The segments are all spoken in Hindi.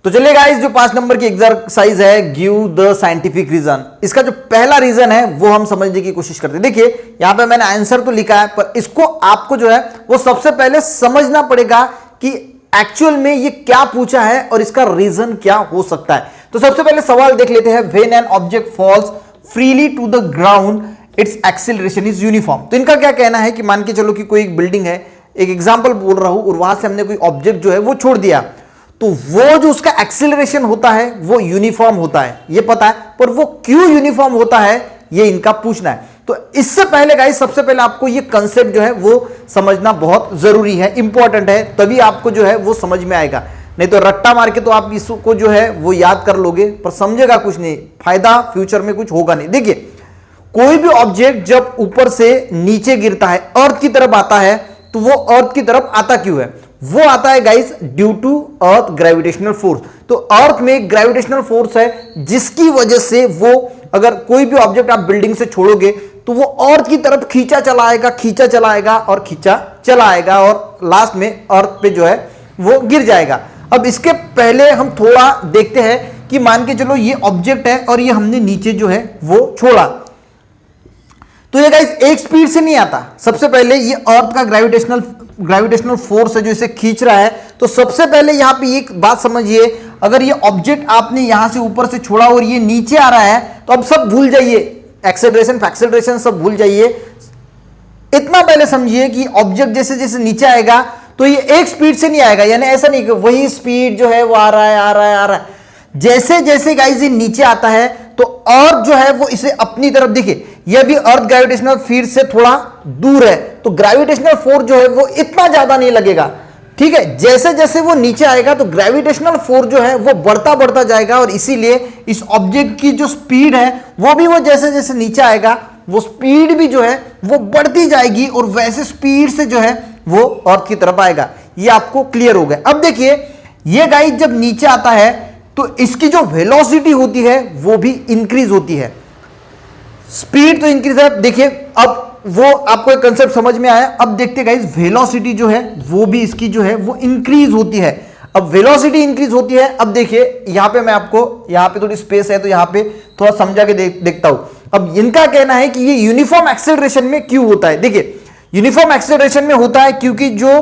तो चलिए गाइस, जो 5 नंबर की एक्सरसाइज है, गिव द साइंटिफिक रीजन, इसका जो पहला रीजन है वो हम समझने की कोशिश करते हैं। देखिए यहां पे मैंने आंसर तो लिखा है, पर इसको आपको जो है वो सबसे पहले समझना पड़ेगा कि एक्चुअल में ये क्या पूछा है और इसका रीजन क्या हो सकता है। तो सबसे पहले सवाल देख लेते हैं, when an object falls freely to the ground its acceleration is uniform. तो इनका क्या कहना है कि मान के चलो कि कोई एक बिल्डिंग है, एक एग्जांपल बोल रहा हूं, और वहां से हमने कोई ऑब्जेक्ट जो है वो छोड़ दिया, तो वो जो उसका एक्सीलरेशन होता है वो यूनिफॉर्म होता है, ये पता है, पर वो क्यों यूनिफॉर्म होता है ये इनका पूछना है। तो इससे पहले गाइस, सबसे पहले आपको ये कंसेप्ट जो है वो समझना बहुत जरूरी है, इंपॉर्टेंट है, तभी आपको जो है वो समझ में आएगा। नहीं तो रट्टा मार के तो आप इसको जो है वो याद कर लोगे, पर समझेगा कुछ नहीं, फायदा फ्यूचर में कुछ होगा नहीं। देखिए कोई भी ऑब्जेक्ट जब ऊपर से नीचे गिरता है, अर्थ की तरफ आता है, तो वो अर्थ की तरफ आता क्यों है? वो आता है guys due to earth gravitational force. तो अर्थ में ग्रेविटेशनल फोर्स है जिसकी वजह से वो, अगर कोई भी ऑब्जेक्ट आप बिल्डिंग से छोड़ोगे तो वो अर्थ की तरफ खींचा चला आएगा, खींचा चला आएगा और खींचा चला आएगा, और लास्ट में अर्थ पे जो है वो गिर जाएगा। अब इसके पहले हम थोड़ा देखते हैं कि मान के चलो ये ऑब्जेक्ट है और ये हमने नीचे जो है वो छोड़ा, तो ये गाइस एक स्पीड से नहीं आता। सबसे पहले ये अर्थ का ग्रेविटेशनल फोर्स है जो इसे खींच रहा है। तो सबसे पहले यहां पे एक बात समझिए, अगर ये ऑब्जेक्ट आपने यहां से ऊपर से छोड़ा और ये नीचे आ रहा है, तो अब सब भूल जाइए, एक्सेलरेशन सब भूल जाइए। इतना पहले समझिए कि ऑब्जेक्ट जैसे जैसे नीचे आएगा तो ये एक स्पीड से नहीं आएगा, यानी ऐसा नहीं कि वही स्पीड जो है वो आ रहा है। जैसे जैसे गाइस ये नीचे आता है तो अर्थ जो है वो इसे अपनी तरफ, देखिए ये भी अर्थ ग्रेविटेशनल फील्ड से थोड़ा दूर है, तो ग्रेविटेशनल फोर्स जो है वो इतना ज्यादा नहीं लगेगा, ठीक है। जैसे जैसे वो नीचे आएगा तो ग्रेविटेशनल फोर्स जो है वो बढ़ता जाएगा, और इसीलिए इस ऑब्जेक्ट की जो स्पीड है वो भी, वो जैसे जैसे नीचे आएगा वो स्पीड भी जो है वो बढ़ती जाएगी, और वैसे स्पीड से जो है वो अर्थ की तरफ आएगा। ये आपको क्लियर हो गया। अब देखिए ये गाइस जब नीचे आता है तो इसकी जो वेलोसिटी होती है वो भी इंक्रीज होती है, स्पीड तो इंक्रीज है। देखिए अब वो आपको एक कंसेप्ट समझ में आया। अब देखते गाइस वेलोसिटी जो है वो भी इसकी जो है वो इंक्रीज होती है। अब वेलोसिटी इंक्रीज होती है। अब देखिए यहां पे मैं आपको, यहां पे थोड़ी स्पेस है तो यहां पे थोड़ा समझा के देखता हूं। अब इनका कहना है कि ये यूनिफॉर्म एक्सेलरेशन में क्यों होता है। देखिए यूनिफॉर्म एक्सेलरेशन में होता है क्योंकि जो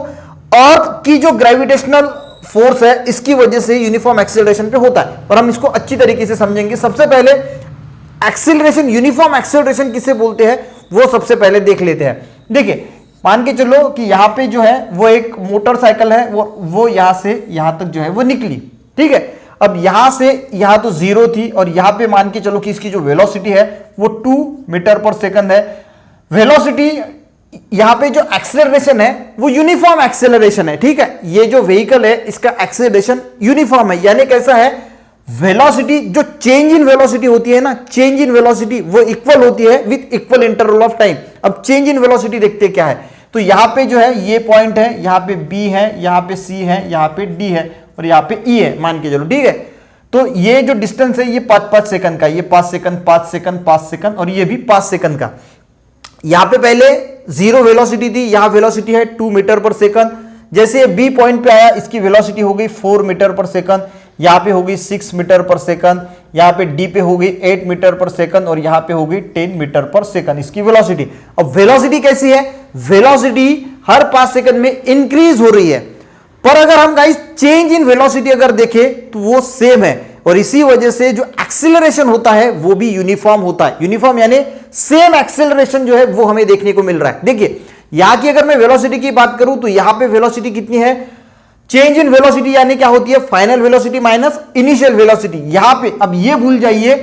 अर्थ की जो ग्रेविटेशनल फोर्स है इसकी वजह से यूनिफॉर्म एक्सेलरेशन पे होता है, और हम इसको अच्छी तरीके से समझेंगे। सबसे पहले एक्सेलरेशन, यूनिफॉर्म एक्सेलरेशन किसे बोलते हैं वो सबसे पहले देख लेते हैं। देखिए मान के चलो कि यहां पे जो है वो एक मोटरसाइकिल है, वो यहां से यहां तक जो है वो निकली, ठीक है। अब यहां से यहां तो 0 थी, और यहां पे मान के चलो कि इसकी जो वेलोसिटी है वो 2 मीटर पर सेकंड है। वेलोसिटी, यहां पे जो एक्सेलरेशन है वो यूनिफॉर्म एक्सेलरेशन है, ठीक है। ये जो व्हीकल है इसका एक्सेलरेशन यूनिफॉर्म है, यानी कैसा है, वेलोसिटी, जो चेंज इन वेलोसिटी होती है ना, चेंज इन वेलोसिटी वो इक्वल होती है with equal interval of time. अब चेंज इन वेलोसिटी देखते क्या है, तो यहां पे जो है ये पॉइंट है, यहां पे बी है, यहां पे सी है, यहां पे डी है, और यहां पे ई है, मान के चलो, ठीक है। तो ये जो डिस्टेंस है ये 5-5 सेकंड का, ये 5 सेकंड 5 सेकंड 5 सेकंड, और ये भी 5 सेकंड का। यहां पे पहले 0 वेलोसिटी थी, यहां वेलोसिटी है 2 मीटर पर सेकंड। जैसे बी पॉइंट पे आया इसकी वेलोसिटी हो गई 4 मीटर पर सेकंड, यहां पे हो गई 6 मीटर पर सेकंड, यहां पे डी पे हो गई 8 मीटर पर सेकंड, और यहां पे हो गई 10 मीटर पर सेकंड इसकी वेलोसिटी। अब वेलोसिटी कैसी है, वेलोसिटी हर 5 सेकंड में इंक्रीज हो रही है, पर अगर हम गाइस चेंज इन वेलोसिटी अगर देखें तो वो सेम है, और इसी वजह से जो एक्सीलरेशन होता है वो भी यूनिफॉर्म होता है। यूनिफॉर्म यानी सेम एक्सीलरेशन जो है वो हमें देखने को मिल रहा है। देखिए यहां की अगर मैं वेलोसिटी की बात करूं तो यहां पे वेलोसिटी कितनी है, चेंज इन वेलोसिटी यानी क्या होती है, final velocity minus initial velocity. यहां पे अब ये भूल जाइए,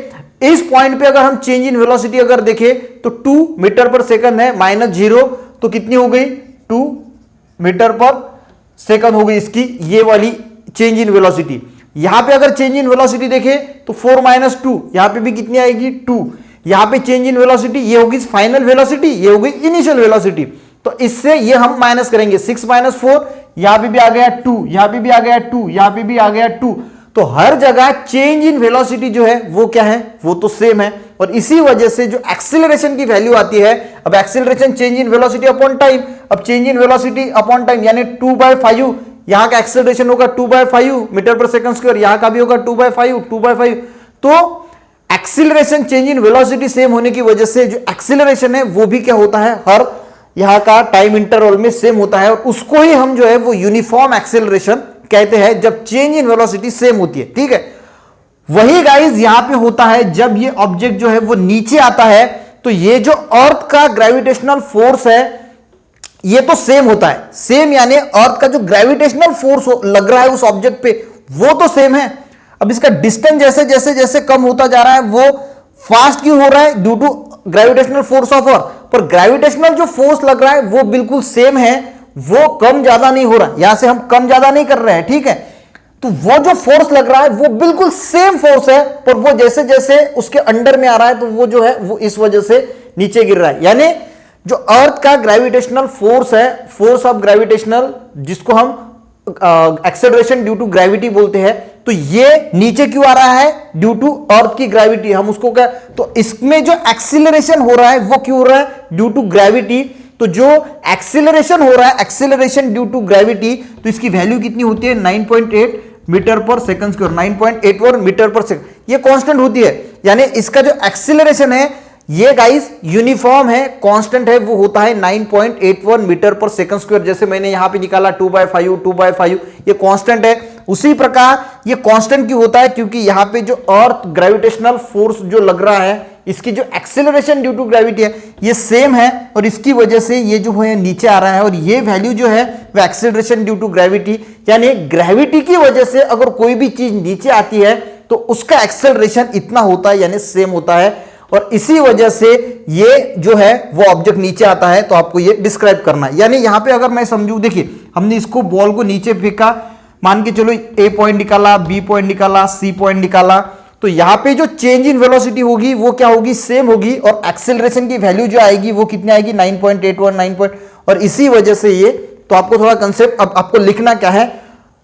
इस पॉइंट पे अगर हम चेंज इन वेलोसिटी अगर देखें तो 2 मीटर पर सेकंड है, माइनस 0 तो कितनी हो गई, 2 मीटर पर सेकंड हो गई इसकी ये वाली चेंज इन वेलोसिटी। यहां पे अगर चेंज इन वेलोसिटी देखें तो 4 - 2, यहां पे भी कितनी आएगी 2। यहां पे चेंज इन वेलोसिटी ये होगी फाइनल वेलोसिटी, ये होगी इनिशियल वेलोसिटी, तो इससे ये हम माइनस करेंगे, 6 - 4, यहां पे भी आ गया 2, यहां पे भी आ गया 2, यहां पे भी आ गया 2। तो हर जगह चेंज इन वेलोसिटी जो है वो क्या है, वो तो सेम है, और इसी वजह से जो एक्सीलरेशन की वैल्यू आती है, अब acceleration change in velocity upon time, अब change in velocity upon time यानी 2/5, यहां का एक्सेलरेशन होगा 2/5 मीटर पर सेकंड स्क्वायर, यहां का भी होगा 2/5 तो acceleration change in velocity same होने की वजह से जो एक्सीलरेशन है वो भी क्या होता है, हर यहां का टाइम इंटरवल में सेम होता है, और उसको ही हम जो है वो यूनिफॉर्म एक्सीलरेशन कहते हैं जब चेंज इन वेलोसिटी सेम होती है। ठीक है, वही गाइस यहां पे होता है जब ये ऑब्जेक्ट जो है वो नीचे आता है, तो ये जो अर्थ का ग्रेविटेशनल फोर्स है ये तो सेम होता है, सेम यानी अर्थ का जो ग्रेविटेशनल फोर्स लग रहा है उस ऑब्जेक्ट पे वो तो सेम है। अब इसका डिस्टेंस जैसे जैसे जैसे कम होता जा रहा है वो फास्ट क्यों हो रहा है, due to gravitational force of earth, पर ग्रेविटेशनल जो फोर्स लग रहा है वो बिल्कुल सेम है, वो कम ज्यादा नहीं हो रहा है, यहां से हम कम ज्यादा नहीं कर रहे हैं। ठीक है, तो वो जो फोर्स लग रहा है वो बिल्कुल सेम फोर्स है, पर वो जैसे जैसे उसके अंडर में आ रहा है तो वो जो है वो इस वजह से नीचे गिर रहा है। यानी जो अर्थ का ग्रेविटेशनल फोर्स है, फोर्स ऑफ ग्रेविटेशनल, जिसको हम एक्सेलरेशन ड्यू टू ग्रेविटी बोलते हैं, तो ये नीचे क्यों आ रहा है, ड्यू टू अर्थ की ग्रेविटी, हम उसको क्या, तो इसमें जो एक्सीलरेशन हो रहा है वो क्यों हो रहा है, ड्यू टू ग्रेविटी। तो जो एक्सीलरेशन हो रहा है, एक्सीलरेशन ड्यू टू ग्रेविटी, तो इसकी वैल्यू कितनी होती है, 9.8 मीटर पर सेकंड स्क्वायर, 9.81 मीटर पर सेकंड, ये कांस्टेंट होती है। यानी इसका जो एक्सीलरेशन है ये गाइस यूनिफॉर्म है, कांस्टेंट है, वो होता है 9.81 मीटर पर सेकंड स्क्वायर। जैसे मैंने यहां पे निकाला 2/5 ये कांस्टेंट है। उसी प्रकार ये कांस्टेंट क्यों होता है, क्योंकि यहां पे जो अर्थ ग्रेविटेशनल फोर्स जो लग रहा है, इसकी जो एक्सेलरेशन ड्यू टू ग्रेविटी है ये सेम है, और इसकी वजह से ये जो है नीचे आ रहा है, और ये वैल्यू जो है वो एक्सेलरेशन ड्यू टू ग्रेविटी, यानी ग्रेविटी की वजह से अगर कोई भी चीज नीचे आती है तो उसका एक्सेलरेशन इतना होता है, यानी सेम होता है, और इसी वजह से ये जो है वो ऑब्जेक्ट नीचे आता है। तो आपको ये डिस्क्राइब करना है, यानी यहां पे अगर मैं समझू, देखिए हमने इसको बॉल को नीचे फेंका, मान के चलो ए पॉइंट निकाला, बी पॉइंट निकाला, सी पॉइंट निकाला, तो यहां पे जो चेंज इन वेलोसिटी होगी वो क्या होगी, सेम होगी, और एक्सेलरेशन की वैल्यू जो आएगी वो कितनी आएगी, 9.81 और इसी वजह से ये, तो आपको थोड़ा कंसेप्ट अब आपको लिखना क्या है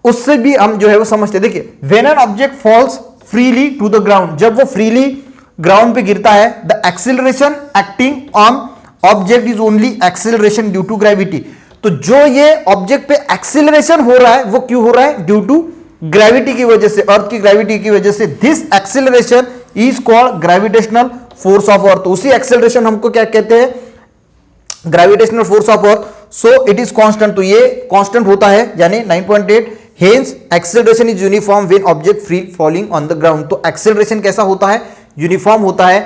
उससे भी हम जो है वो समझते हैं। देखिए, when an object falls freely to the ground, जब वो फ्रीली ग्राउंड पे गिरता है, the acceleration acting on object is only acceleration due to gravity. तो जो ये ऑब्जेक्ट पे एक्सीलरेशन हो रहा है वो क्यों हो रहा है, ड्यू टू ग्रेविटी की वजह से, अर्थ की ग्रेविटी की वजह से। This acceleration is called gravitational force of अर्थ। उसी एक्सीलरेशन हमको क्या कहते हैं, gravitational force of earth. So it is constant, तो ये कांस्टेंट होता है, यानी 9.8। Hence acceleration is uniform when object free falling on the ground. तो एक्सीलरेशन कैसा होता है, यूनिफॉर्म होता है।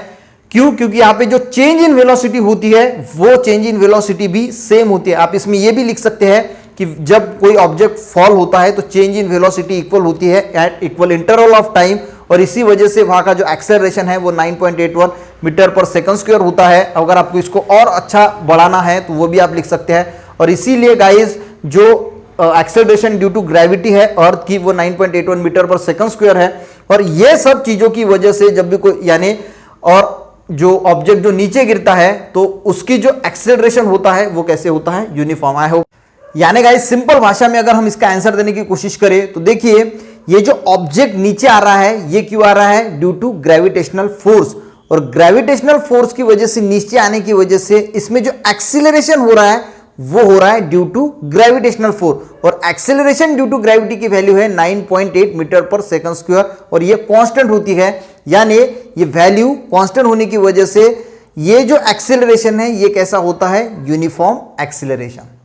क्यों, क्योंकि यहां पे जो चेंज इन वेलोसिटी होती है वो चेंज इन वेलोसिटी भी सेम होती है। आप इसमें ये भी लिख सकते हैं कि जब कोई ऑब्जेक्ट फॉल होता है तो चेंज इन वेलोसिटी इक्वल होती है at equal interval of time, और इसी वजह से वहां का जो एक्सेलरेशन है वो 9.81 मीटर पर सेकंड स्क्वायर होता है। अगर आपको इसको और अच्छा बढ़ाना है तो वो भी आप लिख सकते हैं। और इसीलिए गाइस जो एक्सेलरेशन ड्यू टू ग्रेविटी है अर्थ की वो 9.81 मीटर पर सेकंड स्क्वायर है। और ये सब चीजों की वजह से जब भी कोई, यानी और जो ऑब्जेक्ट जो नीचे गिरता है तो उसकी जो एक्सेलरेशन होता है वो कैसे होता है, यूनिफॉर्म। आई होप, यानी गाइस सिंपल भाषा में अगर हम इसका आंसर देने की कोशिश करें तो देखिए, ये जो ऑब्जेक्ट नीचे आ रहा है ये क्यों आ रहा है, ड्यू टू ग्रेविटेशनल फोर्स। और ग्रेविटेशनल फोर्स की वजह से नीचे आने की वजह से इसमें जो एक्सीलरेशन हो रहा है वो हो रहा है ड्यू टू ग्रेविटेशनल फोर्स, और एक्सेलरेशन ड्यू टू ग्रेविटी की वैल्यू है 9.8 मीटर पर सेकंड स्क्वायर, और ये कांस्टेंट होती है। यानी ये वैल्यू कांस्टेंट होने की वजह से ये जो एक्सेलरेशन है ये कैसा होता है, यूनिफॉर्म एक्सेलरेशन।